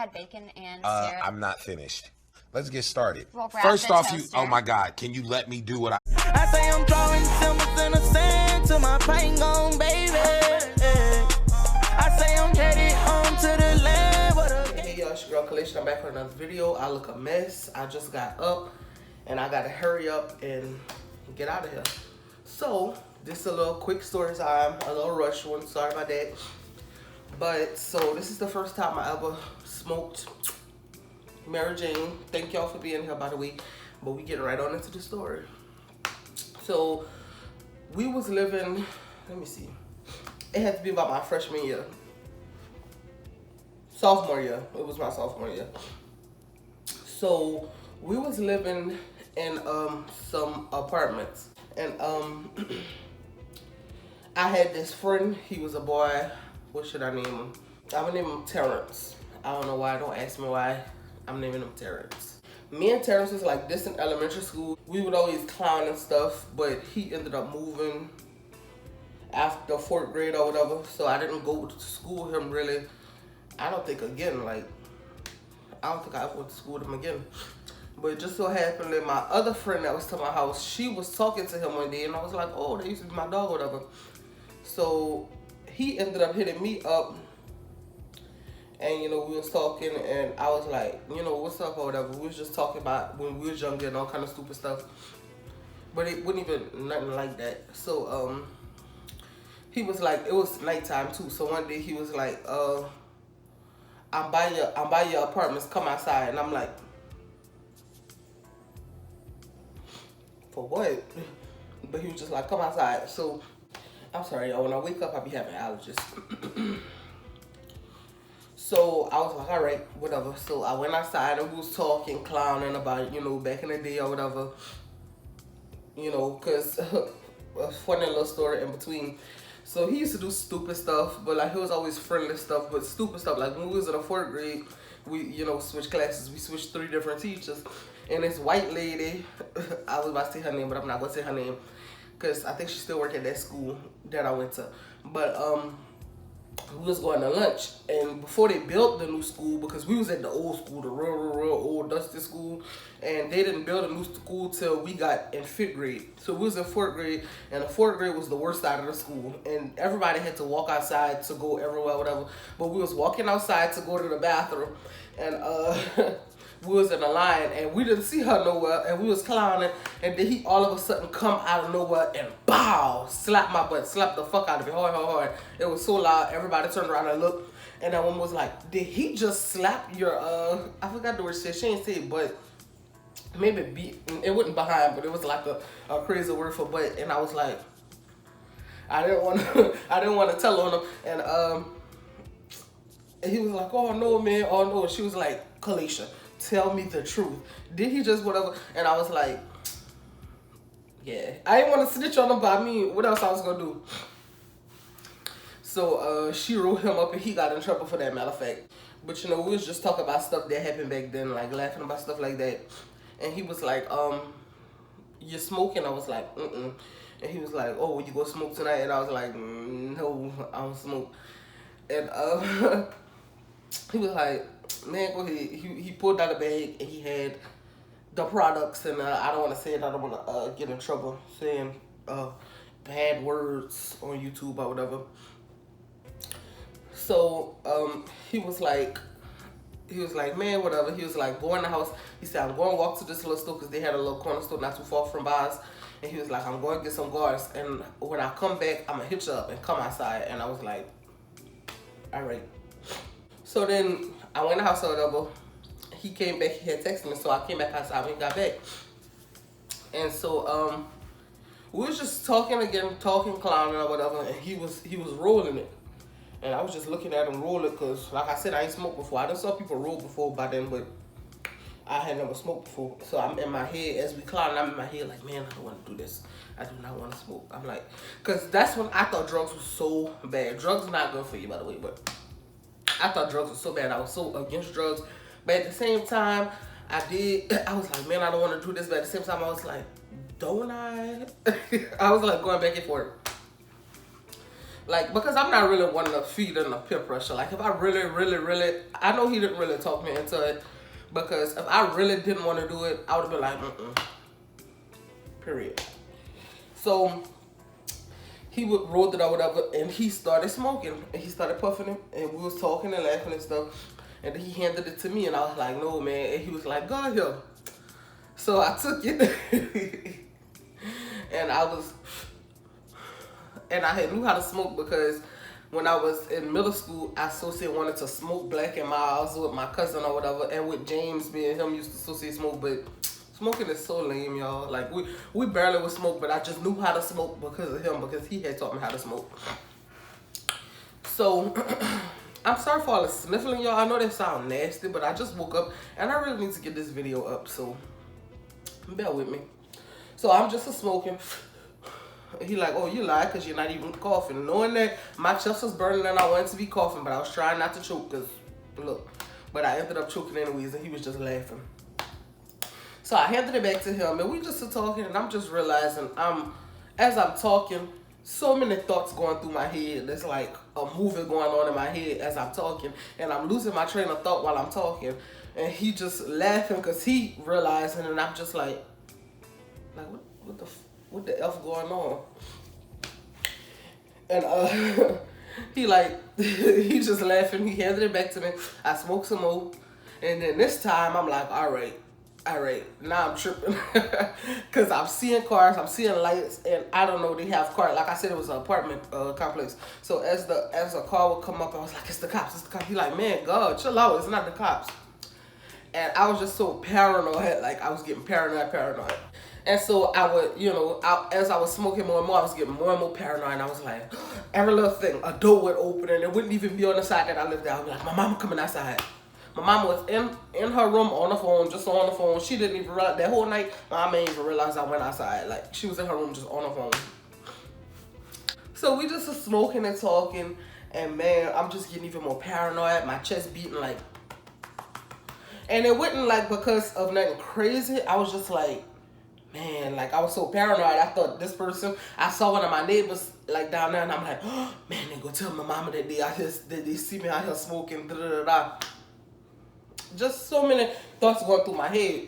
add bacon and syrup. I'm not finished. Let's get started. We'll grab First the off, toaster. oh my God, can you let me do what I say I'm drawing symbols in the sand to my pain gone, baby. I say I'm headed home to the land. Hey y'all, it's your girl Kalisha. I'm back for another video. I look a mess. I just got up and I gotta hurry up and get out of here. So this is a little quick story time, a little rush one. Sorry about that. But so this is the first time I ever smoked Mary Jane. Thank y'all for being here, by the way. But we get right on into the story. So we was living, let me see. It had to be about my freshman year. Sophomore year. It was my sophomore year. So we was living in some apartments. And I had this friend. He was a boy. What should I name him? I'm gonna name him Terrence. I don't know why. Don't ask me why. I'm naming him Terrence. Me and Terrence was like this in elementary school. We would always clown and stuff, but he ended up moving after 4th grade or whatever. So I didn't go to school with him really. I don't think again, like, I don't think I ever went to school with him again. But it just so happened that my other friend that was to my house, she was talking to him one day, and I was like, oh, that used to be my dog or whatever. So he ended up hitting me up, and you know, we was talking, and I was like, you know, what's up or whatever. We was just talking about when we was younger and all kind of stupid stuff, but it wasn't even nothing like that. So he was like, it was nighttime too. So one day he was like, I'm by your apartments, come outside. And I'm like, for what? But he was just like, come outside. So I'm sorry, y'all, when I wake up, I be having allergies. So I was like, all right, whatever. So I went outside and we was talking, clowning about, you know, back in the day or whatever. You know, because a funny little story in between. So he used to do stupid stuff, but like he was always friendly stuff, but stupid stuff. Like when we was in the 4th grade, we, you know, switched classes. We switched 3 different teachers. And this white lady, I was about to say her name, but I'm not going to say her name, because I think she still worked at that school that I went to. But we was going to lunch, and before they built the new school, because we was at the old school, the real old dusty school, and they didn't build a new school till we got in 5th grade. So we was in 4th grade, and the 4th grade was the worst side of the school, and everybody had to walk outside to go everywhere, whatever. But we was walking outside to go to the bathroom, and we was in a line, and we didn't see her nowhere, and we was clowning, and then he all of a sudden come out of nowhere and bow, slap my butt, slap the fuck out of me hard. It was so loud, everybody turned around and looked, and that one was like, did he just slap your, I forgot the word she ain't say, but maybe beat, it wasn't behind, but it was like a crazy word for butt, and I was like, I didn't want to tell on him, and he was like, oh no, man, oh no, and she was like, Kalisha, tell me the truth. Did he just whatever? And I was like, yeah. I didn't want to snitch on him, but I mean, what else I was going to do? So she wrote him up and he got in trouble for that, matter of fact. But you know, we was just talking about stuff that happened back then, like laughing about stuff like that. And he was like, you're smoking? I was like, mm-mm. And he was like, oh, you go smoke tonight? And I was like, no, I don't smoke. And he was like, man, go ahead. He pulled out a bag and he had the products, and I don't want to say it. I don't want to get in trouble saying bad words on YouTube or whatever. So he was like, man, whatever. He was like, go in the house. He said, I'm going to walk to this little store because they had a little corner store not too far from ours. And he was like, I'm going to get some guards, and when I come back, I'm gonna hit you up and come outside. And I was like, all right. So then I went in the house or whatever. He came back, he had texted me, so I came back outside when he got back. And so we was just talking again, clowning or whatever, and he was rolling it. And I was just looking at him roll it, because like I said, I ain't smoked before. I done saw people roll before by then, but I had never smoked before. So I'm in my head, as we clowning, I'm in my head like, man, I don't want to do this. I do not want to smoke. I'm like, because that's when I thought drugs was so bad. Drugs are not good for you, by the way, but I thought drugs were so bad. I was so against drugs. But at the same time, I was like, man, I don't want to do this. But at the same time, I was like, don't I? I was like going back and forth. Like, because I'm not really one to feed in the peer pressure. Like, if I really, I know he didn't really talk me into it, because if I really didn't want to do it, I would have been like, period. So he rolled it or whatever, and he started smoking, and he started puffing it, and we was talking and laughing and stuff, and then he handed it to me, and I was like, no, man, and he was like, go here. So I took it, and I had knew how to smoke, because when I was in middle school, I associated wanted to smoke Black and Miles with my cousin or whatever, and with James, me and him used to associate smoke, but smoking is so lame, y'all. Like, we barely would smoke, but I just knew how to smoke because of him, because he had taught me how to smoke. So, I'm sorry for all the sniffling, y'all. I know that sounds nasty, but I just woke up, and I really need to get this video up, so bear with me. So, I'm just smoking. He like, oh, you lie because you're not even coughing. Knowing that my chest was burning and I wanted to be coughing, but I was trying not to choke, because, look. But I ended up choking anyways, and he was just laughing. So I handed it back to him, and we just were talking, and I'm just realizing, as I'm talking, so many thoughts going through my head. There's like a movie going on in my head as I'm talking, and I'm losing my train of thought while I'm talking. And he just laughing because he realizing, and I'm just like what the F going on? And he like, he just laughing. He handed it back to me. I smoked some more, and then this time I'm like, all right, now I'm tripping, because I'm seeing cars, I'm seeing lights, and I don't know, they have cars. Like I said, it was an apartment complex. So as a car would come up, I was like, it's the cops, it's the cops. He like, man, God, chill out, it's not the cops. And I was just so paranoid, like I was getting paranoid. And so I would, as I was smoking more and more, I was getting more and more paranoid. And I was like, every little thing, a door would open, and it wouldn't even be on the side that I lived at. I would be like, my mama coming outside. My mama was in her room on the phone, just on the phone. She didn't even realize, that whole night, my mama didn't even realize I went outside. Like, she was in her room just on the phone. So we just were smoking and talking, and man, I'm just getting even more paranoid. My chest beating like, and it wasn't like because of nothing crazy. I was just like, man, like I was so paranoid. I thought this person, I saw one of my neighbors like down there, and I'm like, oh, man, they go tell my mama that they see me out here smoking, Just so many thoughts going through my head.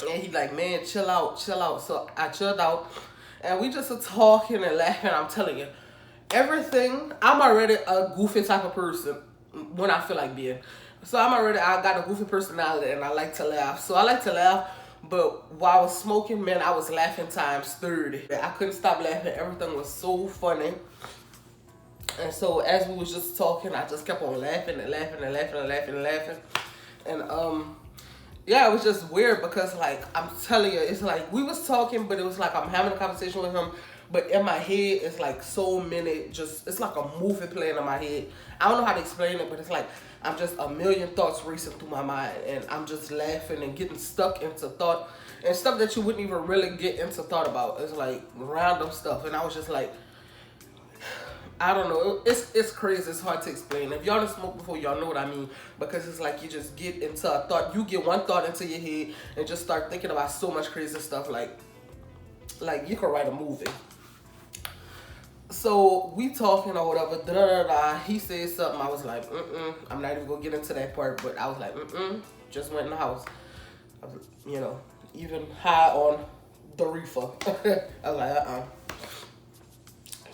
And he like, man, chill out. So I chilled out, and we just were talking and laughing. I'm telling you, everything, I'm already a goofy type of person when I feel like being. So I got a goofy personality, and I like to laugh. So I like to laugh, but while I was smoking, man, I was laughing times 30. I couldn't stop laughing. Everything was so funny. And so as we was just talking, I just kept on laughing. And yeah, it was just weird, because like I'm telling you, it's like we was talking, but it was like I'm having a conversation with him, but in my head it's like so many, it's like a movie playing in my head. I don't know how to explain it, but it's like I'm just a million thoughts racing through my mind, and I'm just laughing and getting stuck into thought, and stuff that you wouldn't even really get into thought about. It's like random stuff, and I was just like, I don't know. It's crazy. It's hard to explain. If y'all done smoked before, y'all know what I mean. Because it's like you just get into a thought. You get one thought into your head and just start thinking about so much crazy stuff. Like you could write a movie. So we talking or whatever. He said something. I was like, I'm not even gonna get into that part. But I was like, just went in the house. I was, even high on the reefer. I was like,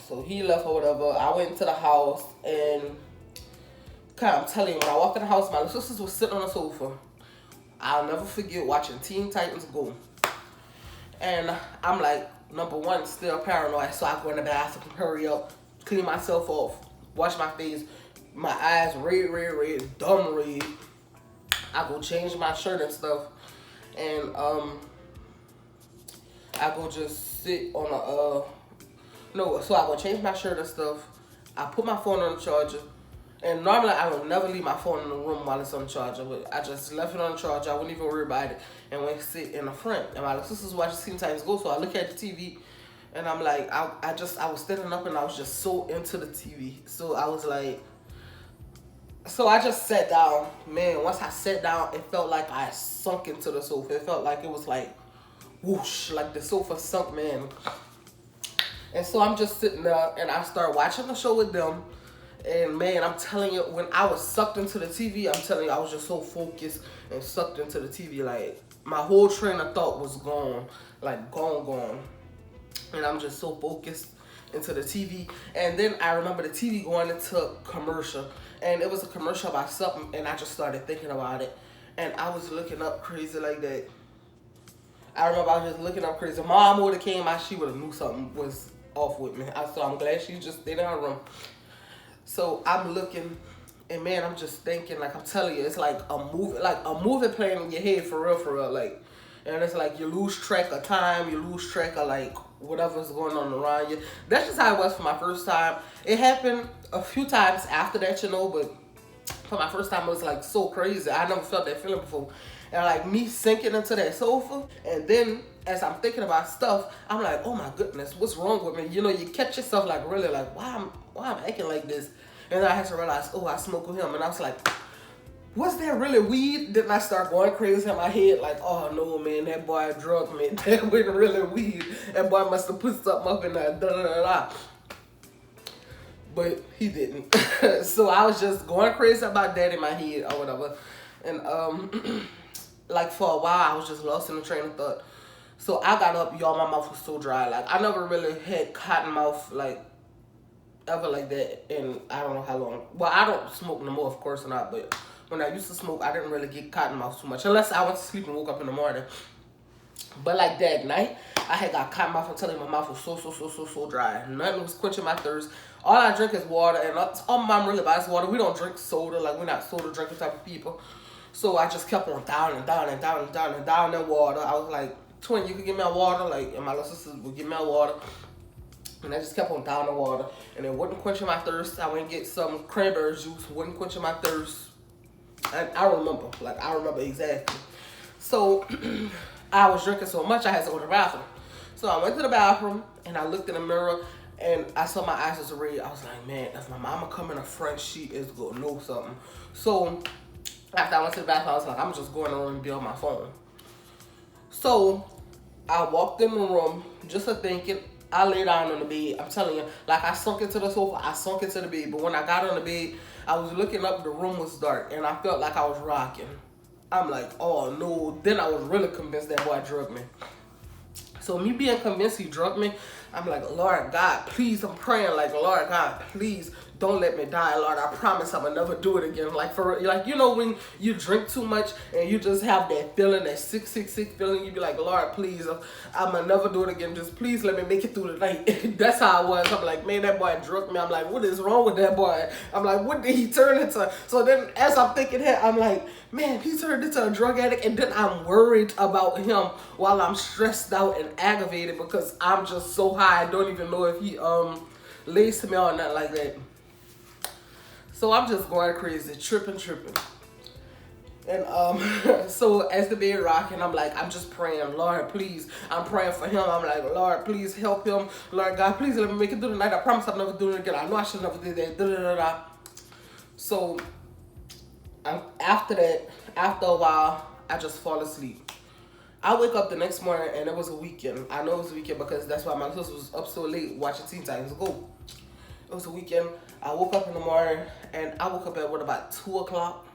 So he left or whatever. I went into the house, and I'm telling you, when I walked in the house, my little sisters were sitting on the sofa. I'll never forget watching Teen Titans Go. And I'm like, number one, still paranoid, so I go in the bathroom, hurry up, clean myself off, wash my face, my eyes red, dumb red. I go change my shirt and stuff, and I go just sit on so I go change my shirt and stuff. I put my phone on the charger. And normally I would never leave my phone in the room while it's on the charger. But I just left it on the charger. I wouldn't even worry about it. And went to sit in the front. And my sister's watching Teen Titans Go. So I look at the TV. And I'm like, I was standing up, and I was just so into the TV. So I was like, so I just sat down. Man, once I sat down, it felt like I sunk into the sofa. It felt like it was like, whoosh, like the sofa sunk, man. And so I'm just sitting there and I start watching the show with them. And man, I'm telling you, when I was sucked into the TV, I'm telling you, I was just so focused and sucked into the TV. Like, my whole train of thought was gone. Like, gone. And I'm just so focused into the TV. And then I remember the TV going into commercial. And it was a commercial about something. And I just started thinking about it. And I was looking up crazy like that. I remember I was just looking up crazy. Mom would have came out, she would have knew something was off with me. So I'm glad she just stayed in her room. So I'm looking, and man, I'm just thinking, like I'm telling you, it's like a movie playing in your head for real, like, and it's like you lose track of time, you lose track of like whatever's going on around you. That's just how it was for my first time. It happened a few times after that, you know, but for my first time, it was like so crazy. I never felt that feeling before. And like me sinking into that sofa, and then as I'm thinking about stuff, I'm like, oh my goodness, what's wrong with me? You know, you catch yourself like really like, why I'm acting like this? And then I had to realize, oh, I smoke with him. And I was like, was that really weed? Then I start going crazy in my head, like, oh no, man, that boy drugged me. That wasn't really weed. That boy must have put something up in there, da-da-da-da. But he didn't. So I was just going crazy about that in my head or whatever. And like for a while, I was just lost in the train of thought. So I got up, y'all, my mouth was so dry. Like I never really had cotton mouth like ever like that in I don't know how long. Well, I don't smoke no more, of course not, but when I used to smoke, I didn't really get cotton mouth too much. Unless I went to sleep and woke up in the morning. But like that night, I had got cotton mouth. I'm telling you, my mouth was so dry. Nothing was quenching my thirst. All I drink is water, and all my mom really buys water. We don't drink soda, like we're not soda drinking type of people. So I just kept on down in water. I was like, twin, you could give me a water, like, and my little sisters would give me a water. And I just kept on down the water, and it wasn't quenching my thirst. I went and get some cranberry juice, wasn't quenching my thirst. And I remember exactly. So I was drinking so much, I had to go to the bathroom. So I went to the bathroom, and I looked in the mirror, and I saw my eyes was red. I was like, man, if my mama come in the front, she is gonna know something. So after I went to the bathroom, I was like, I'm just going to and be on my phone. So I walked in the room, just thinking. I lay down on the bed. I'm telling you, like I sunk into the sofa, I sunk into the bed. But when I got on the bed, I was looking up, the room was dark, and I felt like I was rocking. I'm like, oh no. Then I was really convinced that boy drugged me. So me being convinced he drugged me, I'm like, Lord God, please, I'm praying like, Lord God, please don't let me die, Lord. I promise I'm gonna never do it again. Like for like, you know, when you drink too much and you just have that feeling, that sick feeling, you be like, Lord, please, I'm gonna never do it again. Just please let me make it through the night. That's how I was. I'm like, man, that boy drugged me. I'm like, what is wrong with that boy? I'm like, what did he turn into? So then as I'm thinking that, I'm like, man, he turned into a drug addict, and then I'm worried about him while I'm stressed out and aggravated because I'm just so high. I don't even know if he lays to me or nothing like that. So I'm just going crazy, tripping. And so as the bed rocking, I'm like, I'm just praying, Lord, please. I'm praying for him. I'm like, Lord, please help him. Lord God, please let me make it through the night. I promise I'll never do it again. I know I should never do that. So after that, after a while, I just fall asleep. I wake up the next morning and it was a weekend. I know it was a weekend because that's why my sister was up so late watching Teen Titans Go. It was a weekend. I woke up in the morning and I woke up at about 2 o'clock.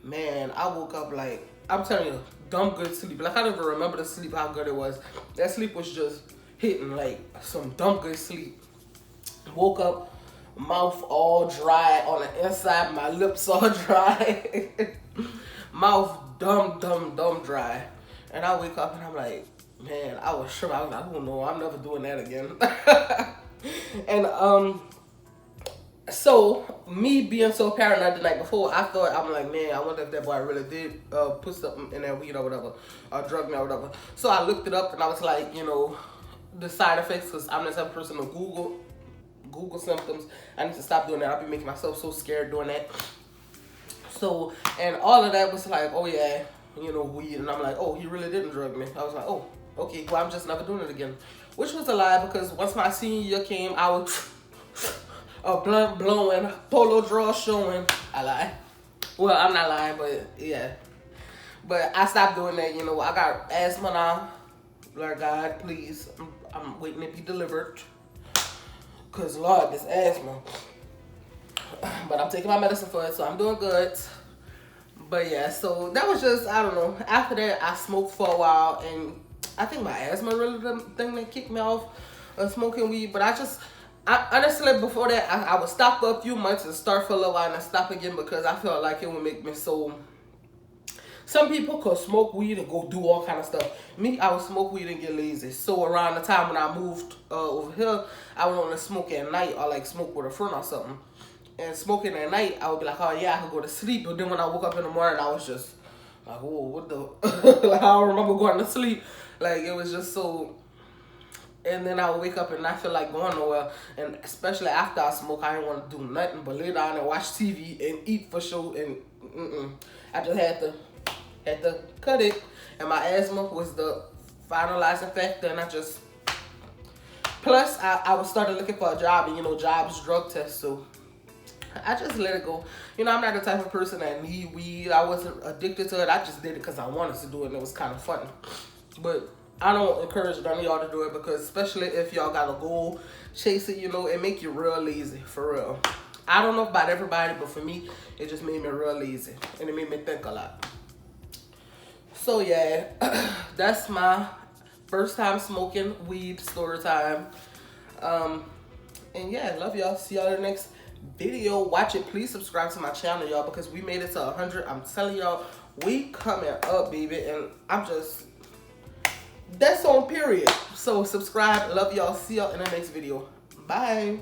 Man, I woke up like, I'm telling you, dumb good sleep. Like I don't even remember the sleep, how good it was. That sleep was just hitting like some dumb good sleep. Woke up, mouth all dry on the inside, my lips all dry. Mouth dumb dry. And I wake up and I'm like, man, I was sure. I was like, oh no, I'm never doing that again. And so me being so paranoid the night before, I thought, I'm like, man, I wonder if that boy really did put something in that weed or whatever, or drug me or whatever. So I looked it up and I was like, you know, the side effects, because I'm the type of person to Google symptoms. I need to stop doing that. I'll be making myself so scared doing that. So, and all of that was like, oh yeah, you know, weed. And I'm like, oh, he really didn't drug me. I was like, oh, okay, well, I'm just never doing it again. Which was a lie, because once my senior year came, I was a blunt blowing, polo draw showing. I lie. Well, I'm not lying, but yeah. But I stopped doing that, you know. I got asthma now. Lord God, please. I'm waiting to be delivered. Cause Lord, this asthma. But I'm taking my medicine for it, so I'm doing good. But yeah, so that was just, I don't know. After that, I smoked for a while, and I think my asthma really the thing that kicked me off of smoking weed. But I honestly, before that, I would stop for a few months and start for a little while and then stop again because I felt like it would make me so. Some people could smoke weed and go do all kind of stuff. Me, I would smoke weed and get lazy. So around the time when I moved over here, I would only smoke at night or like smoke with a friend or something. And smoking at night, I would be like, oh yeah, I could go to sleep. But then when I woke up in the morning, I was just like, whoa, what the? Like, I don't remember going to sleep. Like, it was just so. And then I would wake up and not feel like going nowhere. And especially after I smoke, I didn't want to do nothing but lay down and watch TV and eat for sure. And I just had to cut it. And my asthma was the finalizing factor. And I just. Plus, I was started looking for a job. And, you know, jobs, drug tests. So I just let it go. You know, I'm not the type of person that need weed. I wasn't addicted to it. I just did it because I wanted to do it and it was kind of fun. But I don't encourage none of y'all to do it because especially if y'all got a goal, chase it, you know, it make you real lazy, for real. I don't know about everybody, but for me, it just made me real lazy. And it made me think a lot. So yeah, that's my first time smoking weed story time. And yeah, love y'all. See y'all in the next video. Watch it. Please subscribe to my channel, y'all, because we made it to 100. I'm telling y'all, we coming up, baby. And I'm just, that's on period. So subscribe. Love y'all. See y'all in the next video. Bye.